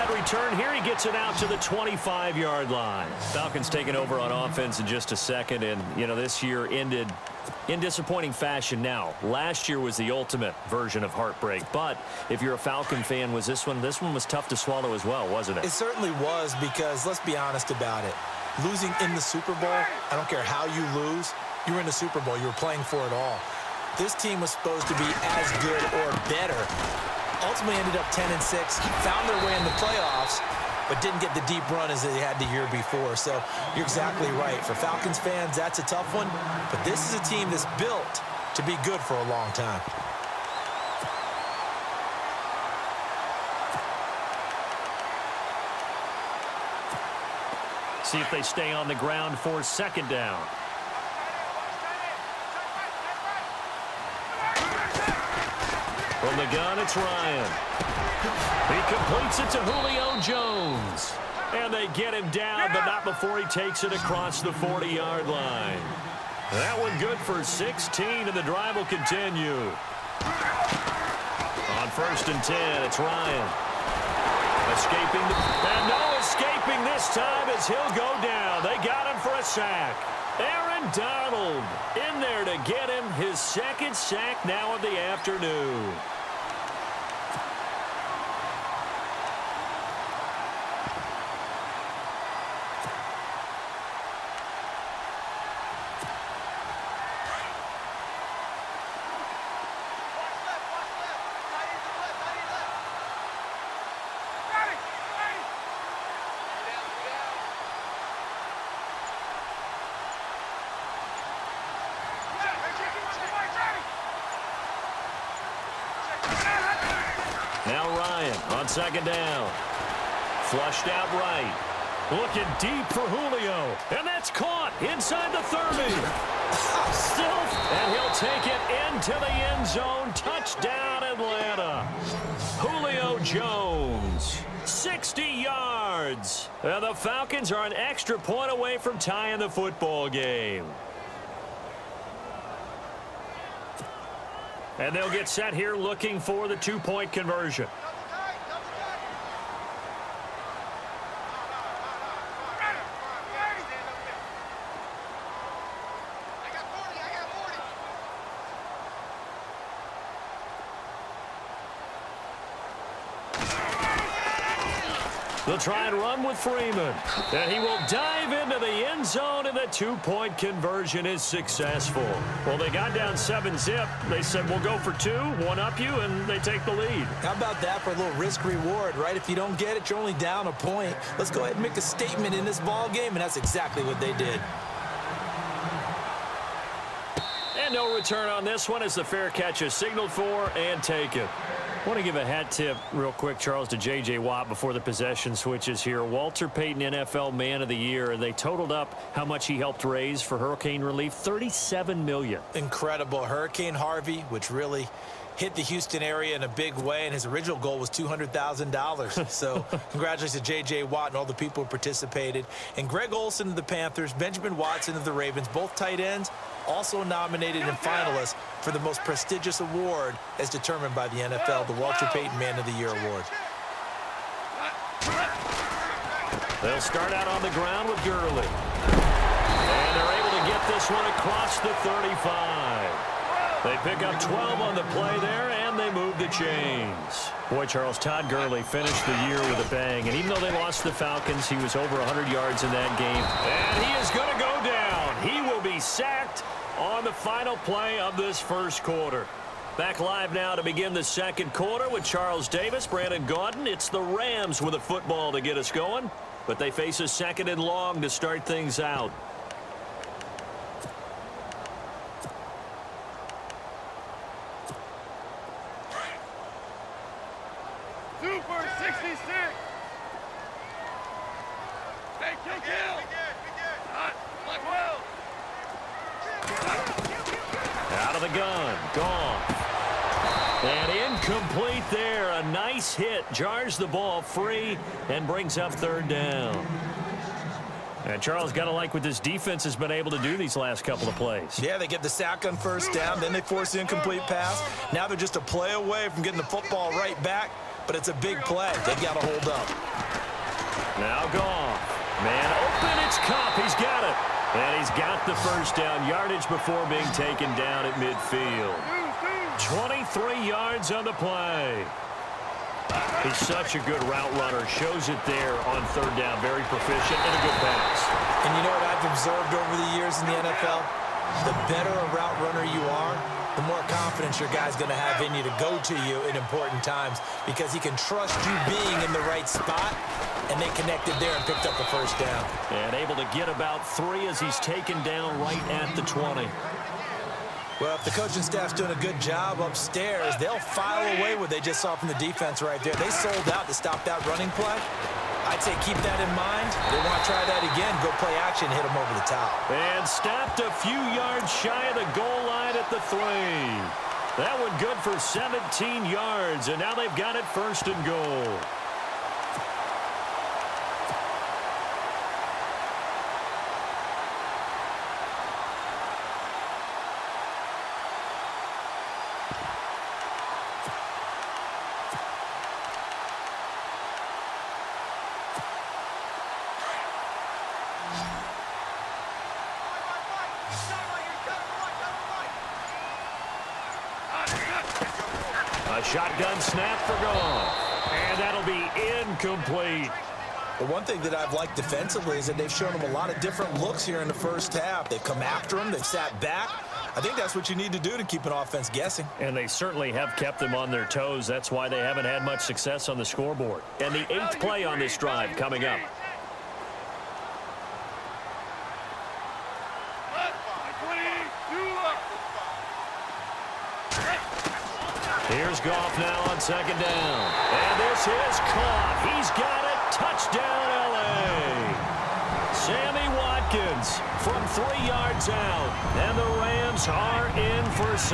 punt return here. He gets it out to the 25-yard line. Falcons taking over on offense in just a second. And, you know, this year ended in disappointing fashion now. Last year was the ultimate version of heartbreak. But if you're a Falcon fan, was this one was tough to swallow as well, wasn't it? It certainly was, because let's be honest about it. Losing in the Super Bowl, I don't care how you lose, you were in the Super Bowl. You were playing for it all. This team was supposed to be as good or better. Ultimately ended up 10-6, found their way in the playoffs, but didn't get the deep run as they had the year before. So you're exactly right. For Falcons fans, that's a tough one. But this is a team that's built to be good for a long time. See if they stay on the ground for second down. From the gun, it's Ryan. He completes it to Julio Jones. And they get him down, but not before he takes it across the 40-yard line. That one good for 16, and the drive will continue. On 1st and 10, it's Ryan. Escaping, and no escaping this time as he'll go down. They got him for a sack. Aaron Donald in there to get him his second sack now of the afternoon. Now Ryan on second down. Flushed out right. Looking deep for Julio. And that's caught inside the 30. Still, and he'll take it into the end zone. Touchdown, Atlanta. Julio Jones, 60 yards. And the Falcons are an extra point away from tying the football game. And they'll get set here looking for the two-point conversion. They'll try and run with Freeman. And he will dive into the end zone, and the two-point conversion is successful. Well, they got down 7-zip. They said, we'll go for two, one up you, and they take the lead. How about that for a little risk-reward, right? If you don't get it, you're only down a point. Let's go ahead and make a statement in this ball game, and that's exactly what they did. And no return on this one as the fair catch is signaled for and taken. I want to give a hat tip real quick, Charles, to J.J. Watt before the possession switches here. Walter Payton NFL Man of the Year, and they totaled up how much he helped raise for hurricane relief, $37 million. Incredible. Hurricane Harvey, which really hit the Houston area in a big way, and his original goal was $200,000. So congratulations to J.J. Watt and all the people who participated. And Greg Olsen of the Panthers, Benjamin Watson of the Ravens, both tight ends, also nominated and finalists for the most prestigious award as determined by the NFL, the Walter Payton Man of the Year Award. They'll start out on the ground with Gurley. And they're able to get this one across the 35. They pick up 12 on the play there, and they move the chains. Boy, Charles, Todd Gurley finished the year with a bang. And even though they lost the Falcons, he was over 100 yards in that game. And he is going to go down. He will be sacked on the final play of this first quarter. Back live now to begin the second quarter with Charles Davis, Brandon Gaudin. It's the Rams with a football to get us going, but they face a second and long to start things out. Super 66. Hey, kill. Hot. Black well. Out of the gun. Gone. And incomplete there. A nice hit. Jars the ball free and brings up third down. And Charles, got to like what this defense has been able to do these last couple of plays. Yeah, they get the sack on first down, then they force the incomplete pass. Now they're just a play away from getting the football right back. but it's a big play. They've got to hold up. Now Goff. Man open, it's Kupp. He's got it. And he's got the first down yardage before being taken down at midfield. 23 yards on the play. He's such a good route runner. Shows it there on third down. Very proficient and a good pass. And you know what I've observed over the years in the NFL? The better a route runner you are, the more confidence your guy's going to have in you to go to you in important times because he can trust you being in the right spot, and they connected there and picked up the first down. And able to get about 3 as he's taken down right at the 20. Well, if the coaching staff's doing a good job upstairs, they'll file away what they just saw from the defense right there. They sold out to stop that running play. I'd say keep that in mind. They want to try that again. Go play action, hit them over the top. And stopped a few yards shy of the goal line at the 3. That one good for 17 yards, and now they've got it first and goal. A shotgun snap for Goff. And that'll be incomplete. The one thing that I've liked defensively is that they've shown them a lot of different looks here in the first half. They've come after them. They've sat back. I think that's what you need to do to keep an offense guessing. And they certainly have kept them on their toes. That's why they haven't had much success on the scoreboard. And the 8th play on this drive coming up. Here's Goff now on second down. And this is caught. He's got it. Touchdown, L.A. Sammy Watkins from 3 yards out. And the Rams are in for 6.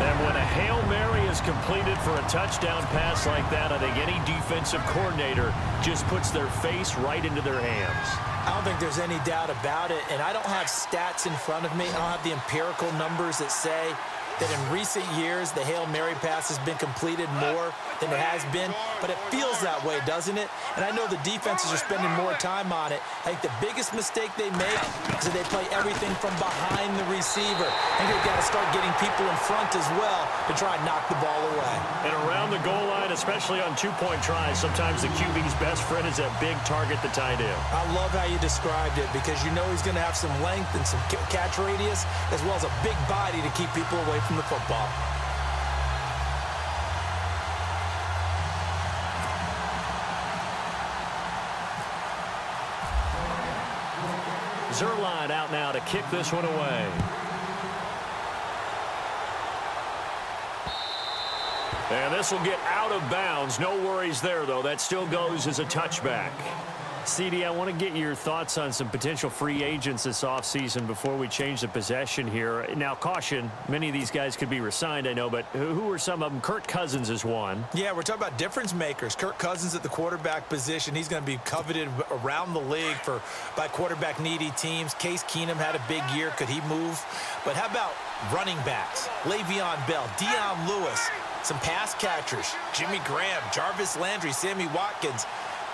And when a Hail Mary is completed for a touchdown pass like that, I think any defensive coordinator just puts their face right into their hands. I don't think there's any doubt about it. And I don't have stats in front of me. I don't have the empirical numbers that say that in recent years, the Hail Mary pass has been completed more than it has been, but it feels that way, doesn't it? And I know the defenses are spending more time on it. I think the biggest mistake they make is that they play everything from behind the receiver. I think they've got to start getting people in front as well to try and knock the ball away. And around the goal line, especially on two-point tries, sometimes the QB's best friend is that big target, the tight end. I love how you described it because you know he's going to have some length and some catch radius as well as a big body to keep people away from the football. Zerline out now to kick this one away. And this will get out of bounds. No worries there, though. That still goes as a touchback. CD, I want to get your thoughts on some potential free agents this offseason before we change the possession here. Now, caution, many of these guys could be re-signed, I know, but who are some of them? Kirk Cousins is one. Yeah, we're talking about difference makers. Kirk Cousins at the quarterback position. He's going to be coveted around the league by quarterback-needy teams. Case Keenum had a big year. Could he move? But how about running backs? Le'Veon Bell, Dion Lewis, some pass catchers, Jimmy Graham, Jarvis Landry, Sammy Watkins.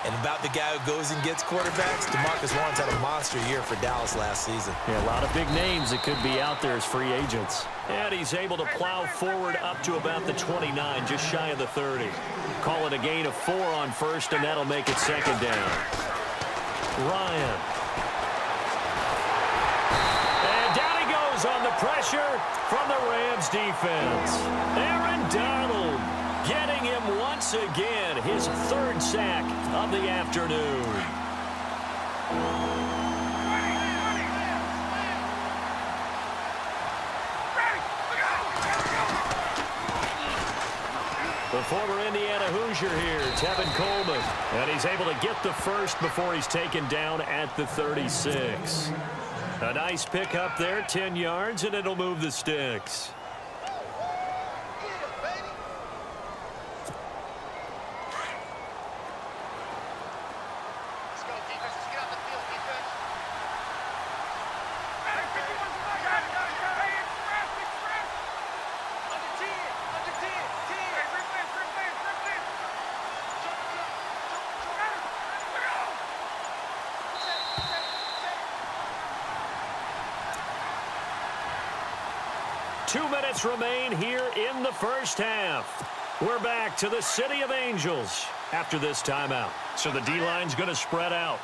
And about the guy who goes and gets quarterbacks, DeMarcus Lawrence had a monster year for Dallas last season. Yeah, a lot of big names that could be out there as free agents. And he's able to plow forward up to about the 29, just shy of the 30. Call it a gain of 4 on first, and that'll make it second down. Ryan. And down he goes on the pressure from the Rams defense. Aaron Donald getting him once again, his 3rd sack of the afternoon. The former Indiana Hoosier here, Tevin Coleman. And he's able to get the first before he's taken down at the 36. A nice pickup there, 10 yards, and it'll move the sticks. 2 minutes remain here in the first half. We're back to the City of Angels after this timeout. So the D-line's going to spread out.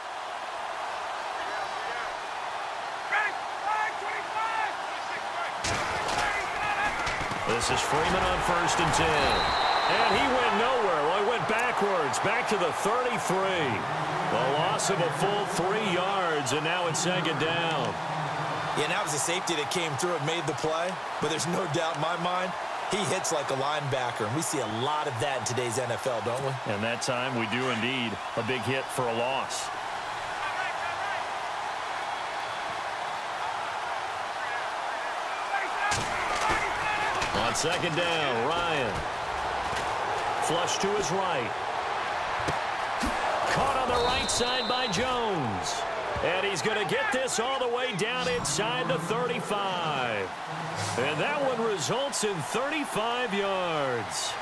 This is Freeman on 1st and 10. And he went nowhere. Well, he went backwards, back to the 33. A loss of a full 3 yards, and now it's 2nd down. Yeah, and that was a safety that came through and made the play. But there's no doubt in my mind, he hits like a linebacker. And we see a lot of that in today's NFL, don't we? And that time we do indeed. A big hit for a loss. On 2nd down, Ryan. Flush to his right. Caught on the right side by Jones. And he's going to get this all the way down inside the 35. And that one results in 35 yards.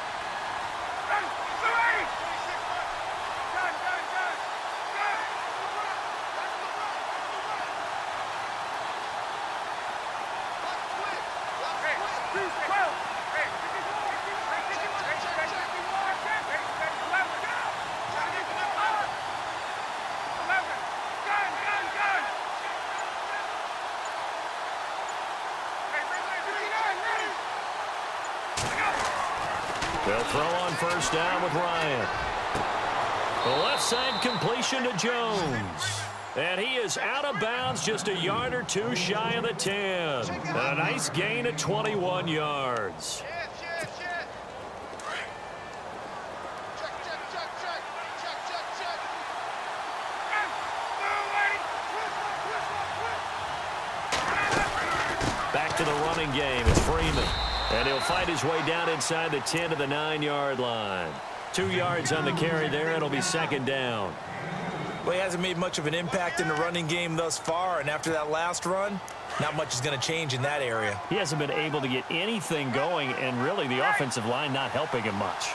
They'll throw on 1st down with Ryan. The left side completion to Jones. And he is out of bounds just a yard or 2 shy of the 10. And a nice gain of 21 yards. Back to the running game. It's Freeman. And he'll fight his way down inside the 10 to the 9-yard line. 2 yards on the carry there. It'll be 2nd down. Well, he hasn't made much of an impact in the running game thus far. And after that last run, not much is going to change in that area. He hasn't been able to get anything going, and really the offensive line not helping him much.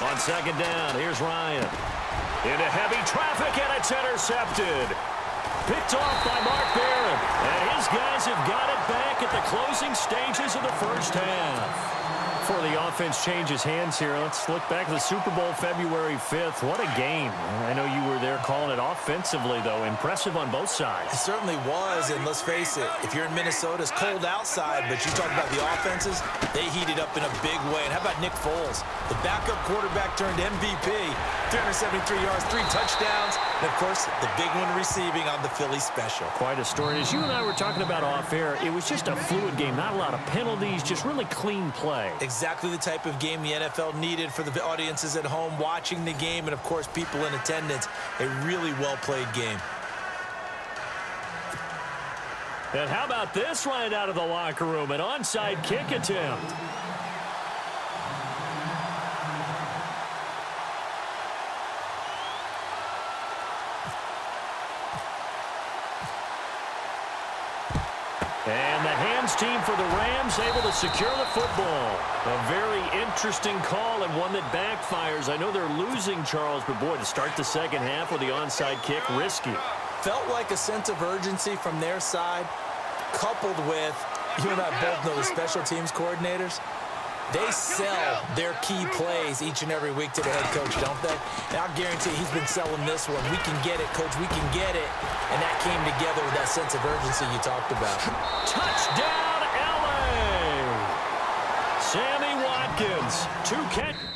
On 2nd down, here's Ryan. Into heavy traffic, and it's intercepted. Picked off by Mark Barron. And his guys have got it back at the closing stages of the first half. Before the offense changes hands here, let's look back at the Super Bowl February 5th. What a game. I know you were there calling it offensively, though. Impressive on both sides. It certainly was, and let's face it, if you're in Minnesota, it's cold outside, but you talk about the offenses, they heated up in a big way. And how about Nick Foles? The backup quarterback turned MVP, 373 yards, 3 touchdowns, and, of course, the big one receiving on the Philly special. Quite a story. As you and I were talking about off air, it was just a fluid game. Not a lot of penalties, just really clean play. Exactly the type of game the NFL needed for the audiences at home watching the game and, of course, people in attendance. A really well-played game. And how about this right out of the locker room? An onside kick attempt. And the hands team for the Rams able to secure the football. A very interesting call and one that backfires. I know they're losing, Charles, but boy, to start the second half with the onside kick, risky. Felt like a sense of urgency from their side, coupled with, you and I both know the special teams coordinators. They sell their key plays each and every week to the head coach, don't they? And I'll guarantee he's been selling this one. We can get it, coach. We can get it. And that came together with that sense of urgency you talked about. Touchdown, L.A. Sammy Watkins. 2 catches.